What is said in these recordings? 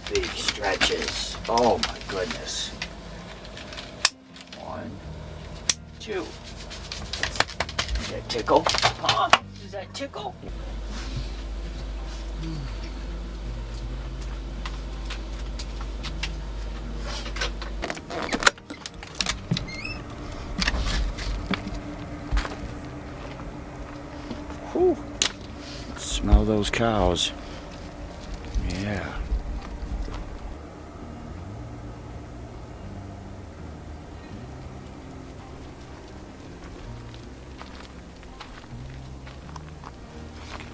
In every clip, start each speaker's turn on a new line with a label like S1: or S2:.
S1: big stretches. Oh my goodness. 1, 2. Does that tickle? Huh? Does that tickle? Whew. Smell those cows. Yeah.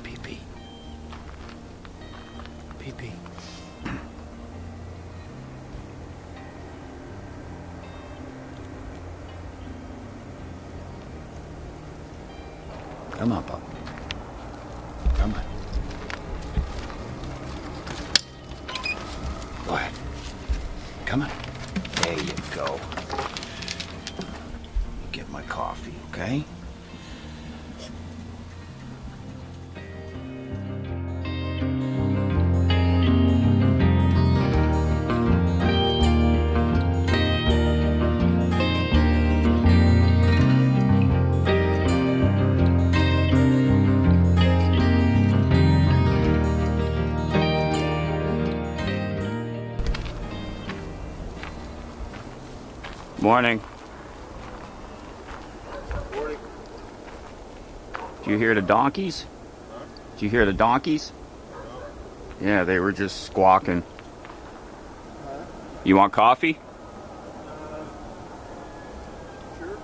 S1: Pee-pee. Pee-pee. Come on, Pop. Come on. Go ahead. Come on. There you go. Get my coffee, okay? Morning.
S2: Morning.
S1: Did you hear the donkeys?
S2: Huh?
S1: Did you hear the donkeys?
S2: No.
S1: Yeah, they were just squawking.
S2: Huh?
S1: You want coffee?
S2: Sure.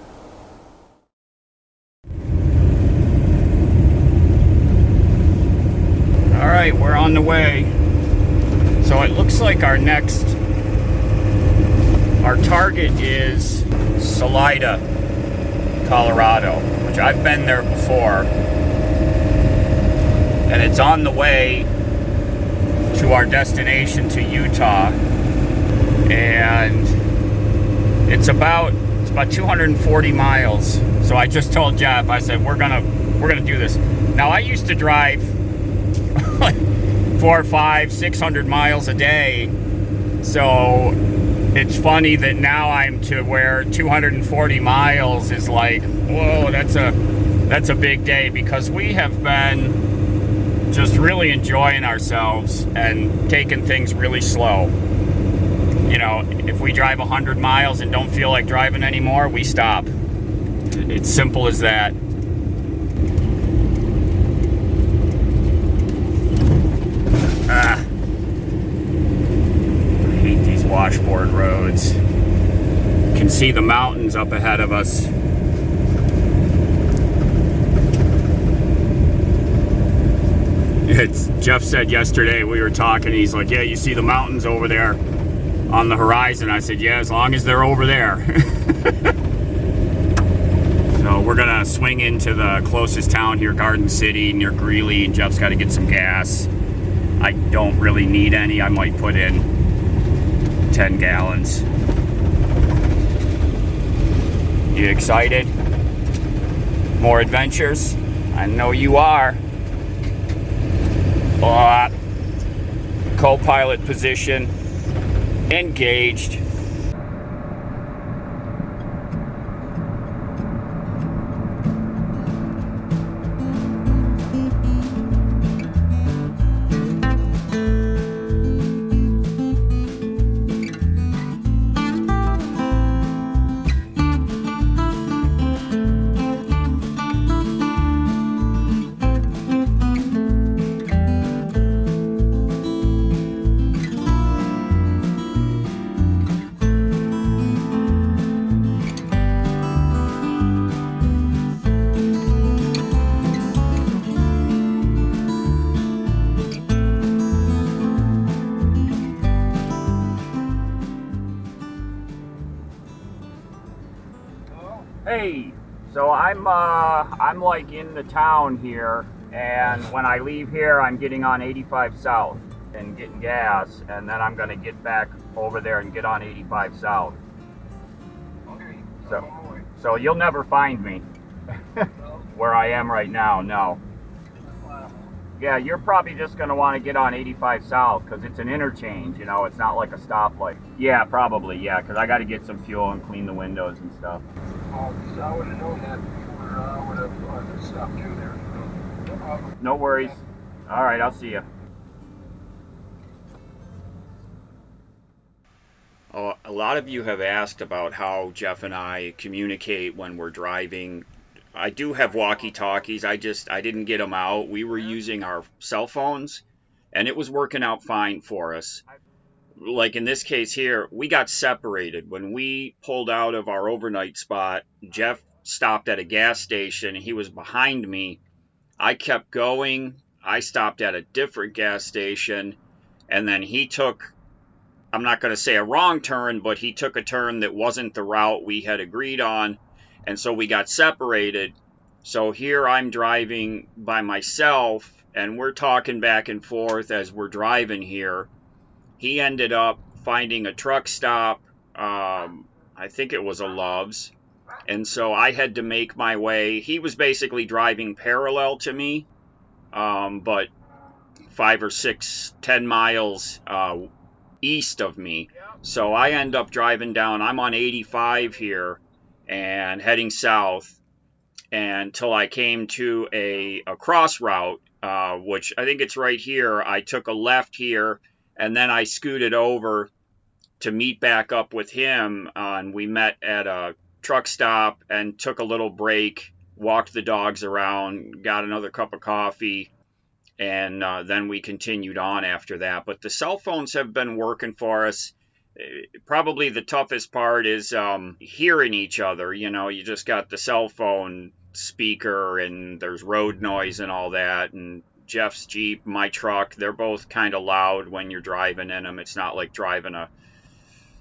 S1: All right, we're on the way. So it looks like our target is Salida, Colorado, which I've been there before. And it's on the way to our destination to Utah. And it's about 240 miles. So I just told Jeff, I said, we're gonna do this. Now I used to drive 400, 500, 600 miles a day. So it's funny that now I'm to where 240 miles is like, whoa, that's a big day, because we have been just really enjoying ourselves and taking things really slow. You know, if we drive 100 miles and don't feel like driving anymore, we stop. It's simple as that. Washboard roads. You can see the mountains up ahead of us. Jeff said yesterday, we were talking, he's like, yeah, you see the mountains over there on the horizon. I said, yeah, as long as they're over there. So we're gonna swing into the closest town here, Garden City, near Greeley, and Jeff's got to get some gas. I don't really need any. I might put in 10 gallons. You excited? More adventures? I know you are. Co-pilot position engaged. Hey, so I'm like in the town here, and when I leave here, I'm getting on 85 South and getting gas, and then I'm gonna get back over there and get on 85 South.
S2: Okay.
S1: So you'll never find me where I am right now. No.
S2: Wow.
S1: Yeah, you're probably just going to want to get on 85 South because it's an interchange, you know, it's not like a stoplight. Yeah, probably, yeah, because I got to get some fuel and clean the windows and stuff.
S2: Oh, so I would have known that before I would have stopped you there. No problem.
S1: No worries. All right, I'll see you. Oh, a lot of you have asked about how Jeff and I communicate when we're driving. I do have walkie-talkies. I didn't get them out. We were using our cell phones, and it was working out fine for us. Like in this case here, we got separated. When we pulled out of our overnight spot, Jeff stopped at a gas station. He was behind me. I kept going. I stopped at a different gas station, and then he took, I'm not going to say a wrong turn, but he took a turn that wasn't the route we had agreed on. And so we got separated. So here I'm driving by myself, and we're talking back and forth as we're driving here. He ended up finding a truck stop. I think it was a Love's. And so I had to make my way. He was basically driving parallel to me, but 5 or 6, 10 miles east of me. So I end up driving down. I'm on 85 here and heading south until I came to a cross route, which I think it's right here. I took a left here, and then I scooted over to meet back up with him. And we met at a truck stop and took a little break, walked the dogs around, got another cup of coffee, and then we continued on after that. But the cell phones have been working for us. Probably the toughest part is hearing each other. You know, you just got the cell phone speaker and there's road noise and all that. And Jeff's Jeep, my truck, they're both kind of loud when you're driving in them. It's not like driving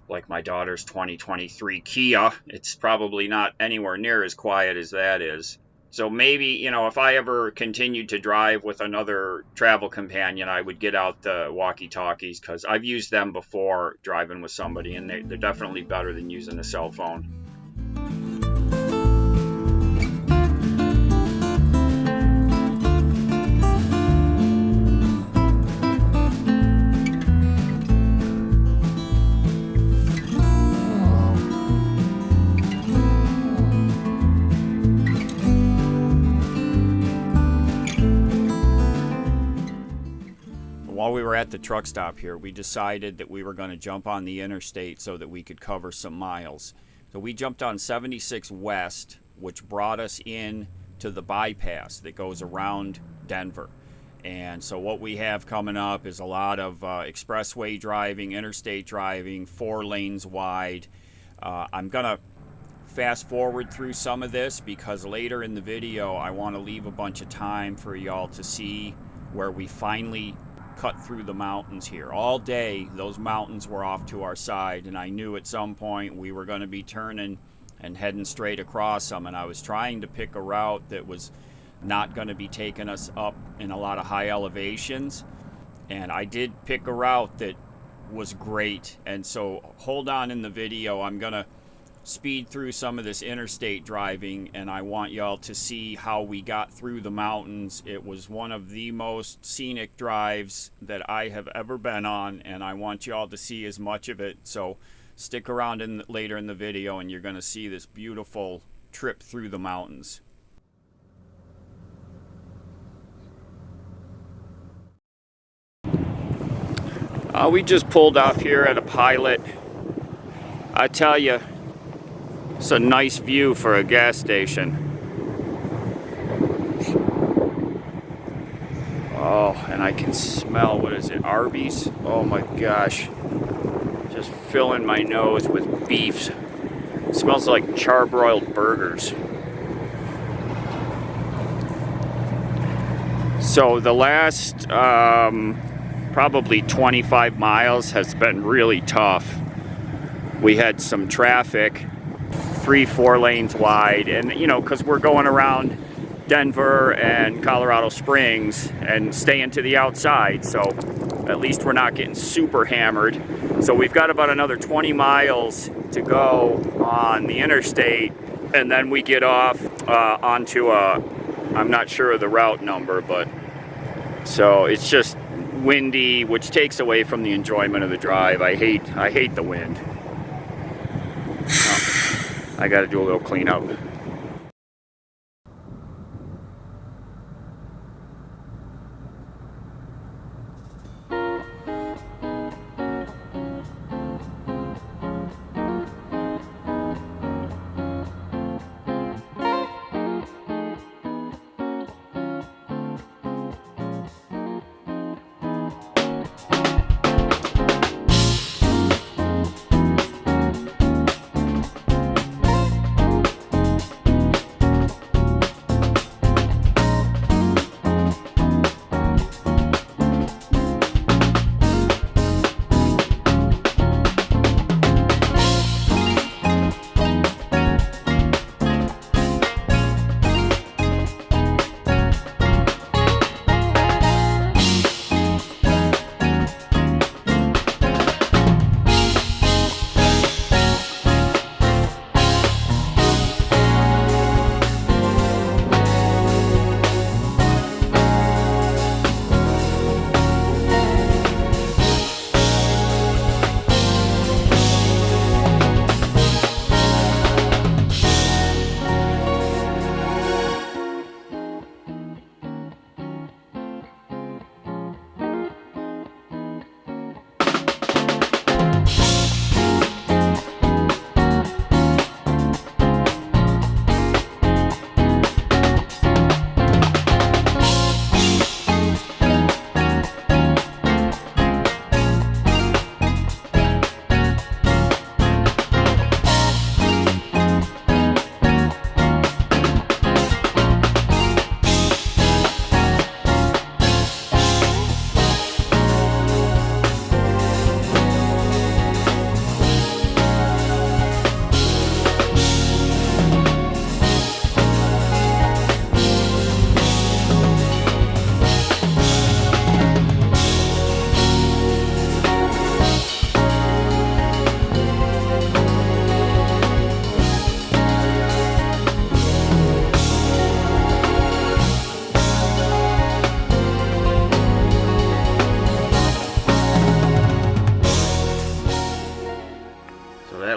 S1: like my daughter's 2023 Kia. It's probably not anywhere near as quiet as that is. So maybe, you know, if I ever continued to drive with another travel companion, I would get out the walkie-talkies, because I've used them before driving with somebody, and they're definitely better than using a cell phone. While we were at the truck stop here, we decided that we were going to jump on the interstate so that we could cover some miles. So we jumped on 76 West, which brought us in to the bypass that goes around Denver. And so what we have coming up is a lot of expressway driving, interstate driving, 4 lanes wide. I'm going to fast forward through some of this because later in the video I want to leave a bunch of time for y'all to see where we finally cut through the mountains here. All day those mountains were off to our side, and I knew at some point we were going to be turning and heading straight across them, and I was trying to pick a route that was not going to be taking us up in a lot of high elevations, and I did pick a route that was great. And so hold on in the video, I'm going to speed through some of this interstate driving, and I want y'all to see how we got through the mountains. It was one of the most scenic drives that I have ever been on, and I want y'all to see as much of it. So stick around later in the video and you're going to see this beautiful trip through the mountains. We just pulled off here at a Pilot. I tell you, it's a nice view for a gas station. Oh, and I can smell, what is it, Arby's? Oh my gosh. Just filling my nose with beefs. It smells like charbroiled burgers. So the last probably 25 miles has been really tough. We had some traffic, 3-4 lanes wide, and you know, because we're going around Denver and Colorado Springs and staying to the outside, so at least we're not getting super hammered. So we've got about another 20 miles to go on the interstate, and then we get off onto I'm not sure of the route number, but So it's just windy, which takes away from the enjoyment of the drive. I hate the wind. Oh, I got to do a little cleanup.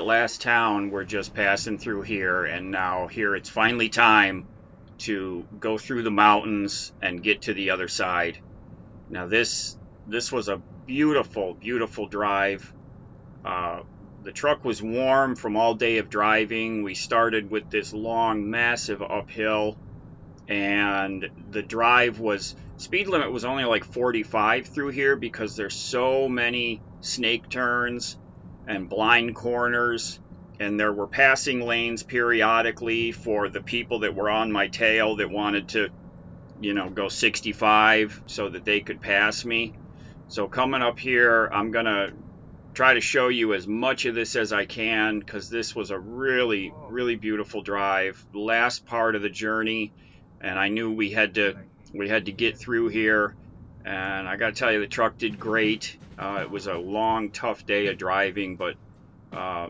S1: Last town we're just passing through here, and now here it's finally time to go through the mountains and get to the other side. Now this was a beautiful drive. The truck was warm from all day of driving. We started with this long massive uphill, and the drive speed limit was only like 45 through here because there's so many snake turns and blind corners, and there were passing lanes periodically for the people that were on my tail that wanted to, go 65 so that they could pass me. So coming up here, I'm gonna try to show you as much of this as I can, because this was a really beautiful drive, last part of the journey, and I knew we had to get through here. And I gotta tell you, the truck did great. It was a long, tough day of driving, but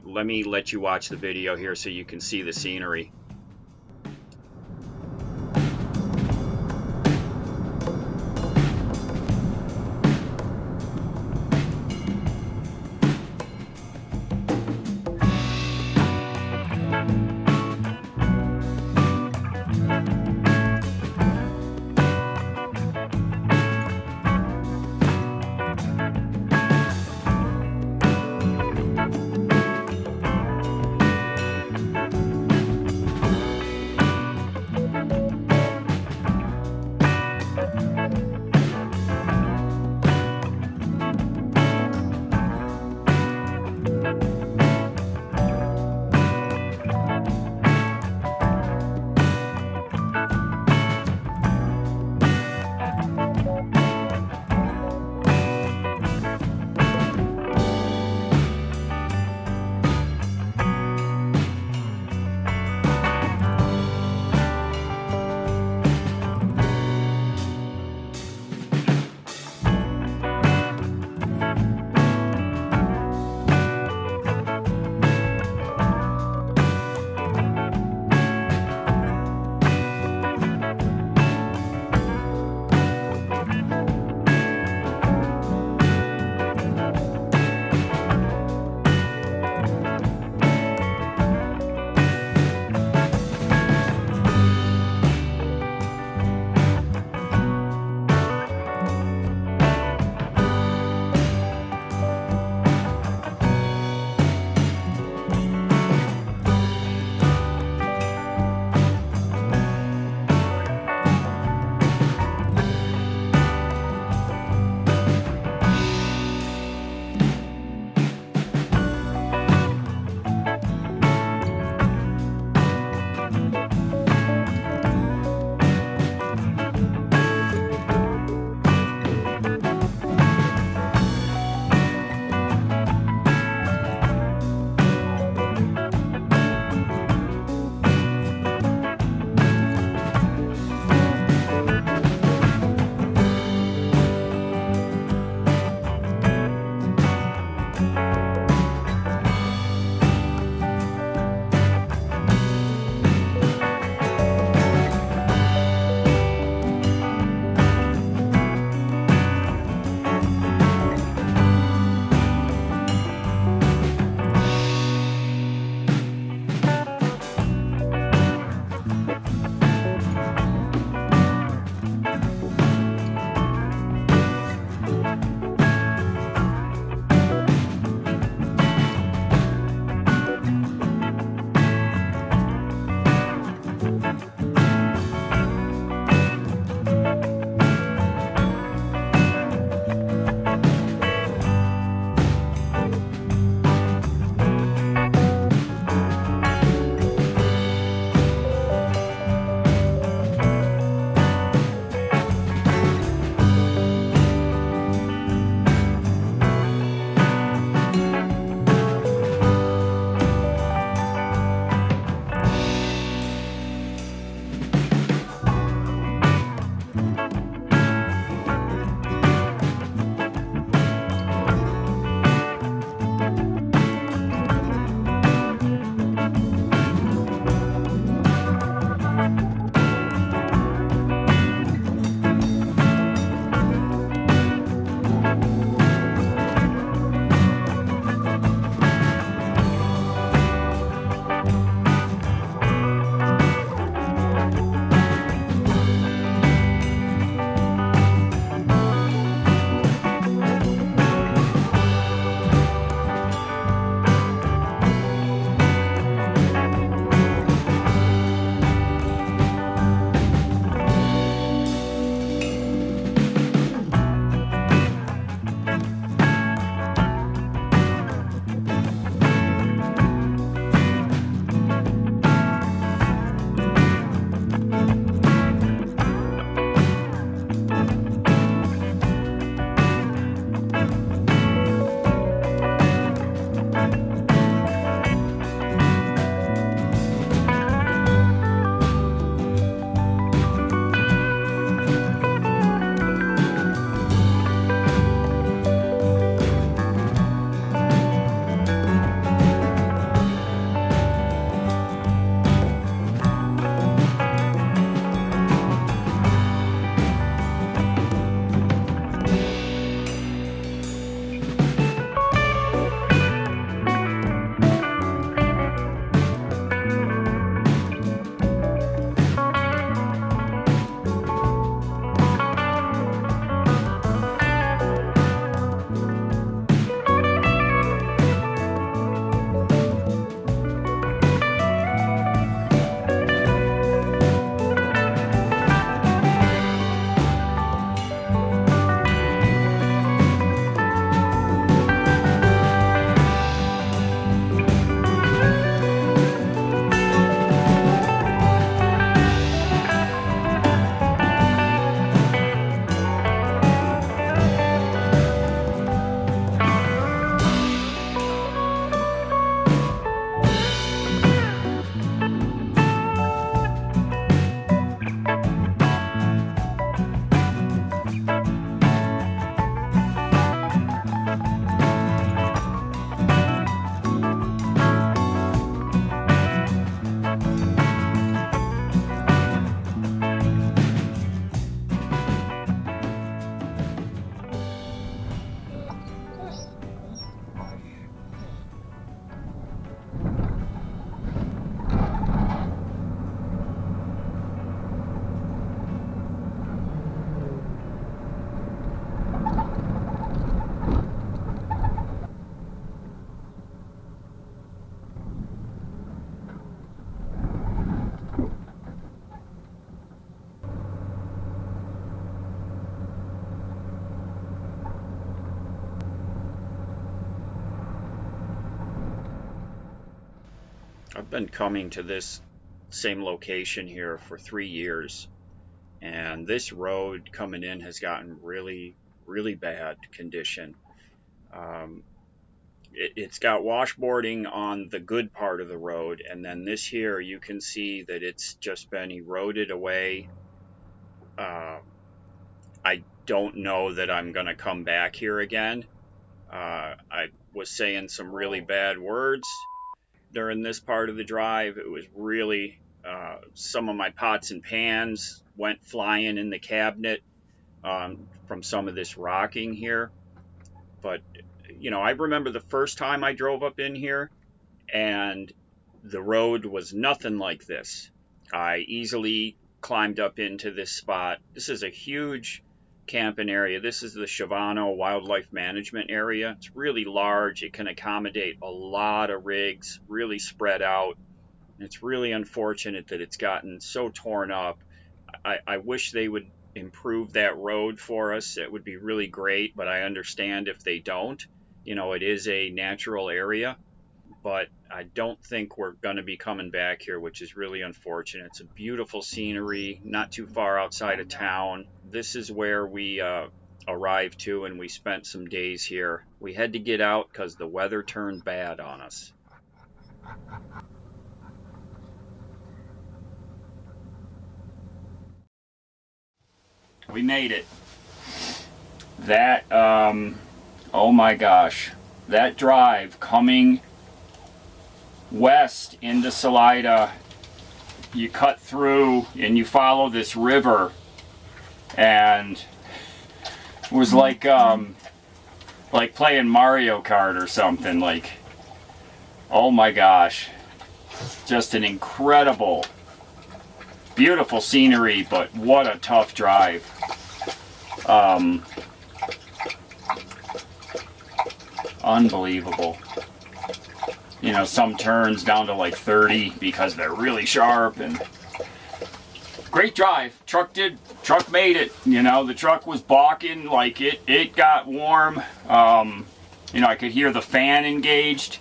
S1: let me let you watch the video here so you can see the scenery.
S3: I've been coming to this same location here for 3 years, and this road coming in has gotten really, really bad condition. Um, it's got washboarding on the good part of the road, and then this here you can see that it's just been eroded away. I don't know that I'm going to come back here again. I was saying some really bad words during this part of the drive. It was really, some of my pots and pans went flying in the cabinet from some of this rocking here. But, you know, I remember the first time I drove up in here, and the road was nothing like this. I easily climbed up into this spot. This is a huge camping area. This is the Shavano Wildlife Management Area. It's really large. It can accommodate a lot of rigs, really spread out. And it's really unfortunate that it's gotten so torn up. I wish they would improve that road for us. It would be really great, but I understand if they don't. You know, it is a natural area, but I don't think we're going to be coming back here, which is really unfortunate. It's a beautiful scenery, not too far outside of town. This is where we arrived to, and we spent some days here. We had to get out because the weather turned bad on us. We made it. That, oh my gosh, that drive coming west into Salida, you cut through and you follow this river, and it was like playing Mario Kart or something. Like, oh my gosh, just an incredible, beautiful scenery, but what a tough drive. Unbelievable. You know, some turns down to like 30 because they're really sharp, and great drive. Truck made it. You know, the truck was balking, like it got warm. You know, I could hear the fan engaged,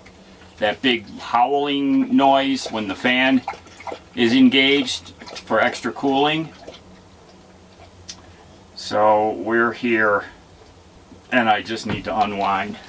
S3: that big howling noise when the fan is engaged for extra cooling. So we're here, and I just need to unwind.